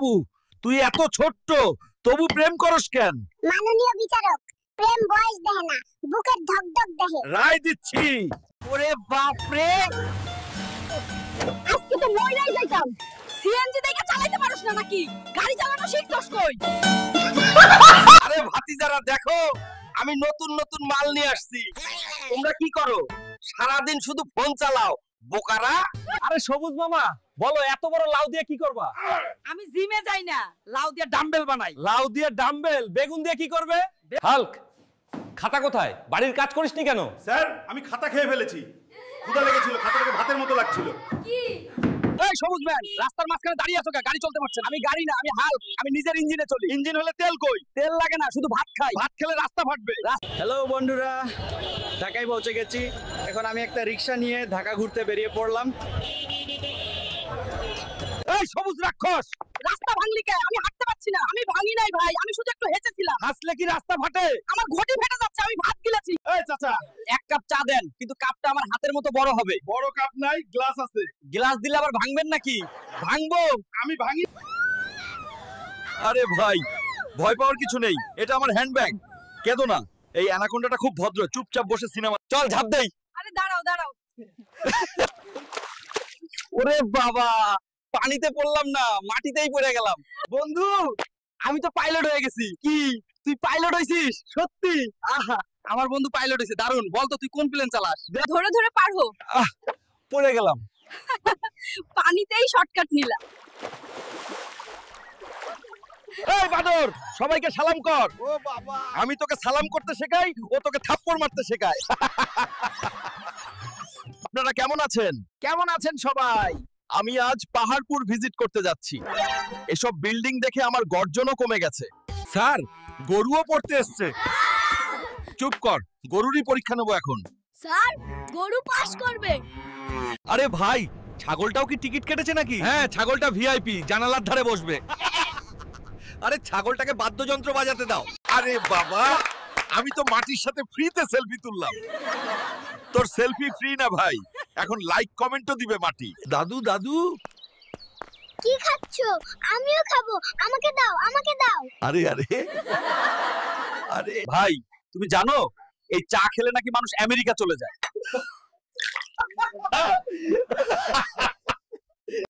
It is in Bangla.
বাবু, তুই এত ছোট্ট তবু প্রেম করস কেন? মাননীয় বিচারক, প্রেম বয়স দেখে না, বুকের ধকধক দেখে। রায় দিচ্ছি। ওরে বাপ রে, আজকে তো মইরাই যাইতাম। সিএনজি দেখে চালাতে পারোস না নাকি? গাড়ি চালানো শিখছস কই? আরে ভাতিজারা দেখো, আমি নতুন নতুন মাল নিয়ে আসছি। তোমরা কি করো? সারাদিন শুধু ফোন চালাও, বোকারা। আরে সবুজ মামা, বলো এত বড় লাউ দিয়ে কি করবা? আমি জিমে যাই না, লাউ দিয়ে ডাম্বেল বানাই। লাউ দিয়ে ডাম্বেল, বেগুন দিয়ে কি করবে? হাল্ক, খাতা কোথায়? বাড়ির কাজ করিসনি কেন? স্যার, আমি খাতা খেয়ে ফেলেছি। ক্ষুধা লেগেছিল, খাতাটাকে ভাতের মতো লাগছিল। এই সবুজ ম্যান, রাস্তার মাঝখানে দাঁড়িয়ে আছো কেন? গাড়ি চলতে পারছে না। আমি গাড়ি না, আমি হাল্ক। আমি নিজের ইঞ্জিনে চলি। ইঞ্জিন হলে তেল কই? তেল লাগে না, শুধু ভাত খাই। ভাত খেলে রাস্তা ফাটবে। হ্যালো বন্ধুরা, ঢাকায় পৌঁছে গেছি। এখন আমি একটা রিক্সা নিয়ে ঢাকা ঘুরতে বেরিয়ে পড়লাম। এই সবুজ রাক্ষস, রাস্তা ভাঙলি কে? আমি হাঁটতে পারছি না। আমি ভাঙি নাই ভাই, আমি শুধু একটু হেঁচেছিলাম। হাসলে কি রাস্তা ফাটে? আমার ঘটি ফেটে যাচ্ছে, আমি ভাত গিলেছি। এই চাচা, এক কাপ চা দেন, কিন্তু কাপটা আমার হাতের মতো বড় হবে। বড় কাপ নাই, গ্লাস আছে। গ্লাস দিলে আবার ভাঙবেন নাকি? ভাঙবো। আমি ভাঙি। আরে ভাই, ভয় পাওয়ার কিছু নেই, এটা আমার হ্যান্ডব্যাগ। কেঁদো না, এই অ্যানাকোন্ডাটা খুব ভদ্র, চুপচাপ বসে সিনেমা। চল ঝাঁপ দেই। আরে দাঁড়াও দাঁড়াও। ওরে বাবা, পানিতে পড়লাম না, মাটিতেই পড়ে গেলাম। বন্ধু, আমি তো পাইলট হয়ে গেছি। কি, তুই পাইলট হইছিস? সত্যি? আহা, আমার বন্ধু পাইলট হইছে, দারুণ। বল তো তুই কোন প্লেন চালাস? ধরে ধরে পার হো। পড়ে গেলাম। পানিতেই শর্টকাট নিলাম। এই বাদর, সবাইকে সালাম কর। ও বাবা, আমি তোকে সালাম করতে শেখাই, ও তোকে থাপ্পড় মারতে শেখায়। আপনারা কেমন আছেন? কেমন আছেন সবাই? আমি আজ পাহাড়পুর ভিজিট করতে যাচ্ছি। এসব বিল্ডিং দেখে আমার গর্জনও কমে গেছে। স্যার, গরুও পড়তে এসছে। চুপ কর, গরুরই পরীক্ষা নেব এখন। স্যার, গরু পাস করবে। আরে ভাই, ছাগলটাও কি টিকিট কেটেছে নাকি? হ্যাঁ, ছাগলটা ভিআইপি, জানালার ধারে বসবে। আরে ছাগলটাকে বাদ্যযন্ত্র বাজাতে দাও। আরে বাবা, আমি তো মাটির সাথে ফ্রিতে সেলফি তুললাম। তোর সেলফি ফ্রি না ভাই, এখন লাইক কমেন্টও দিবে মাটি। দাদু দাদু, কি খাচ্ছো? আমিও খাবো, আমাকে দাও, আমাকে দাও। আরে আরে আরে ভাই, তুমি জানো এই চা খেলে নাকি মানুষ আমেরিকা চলে যায়?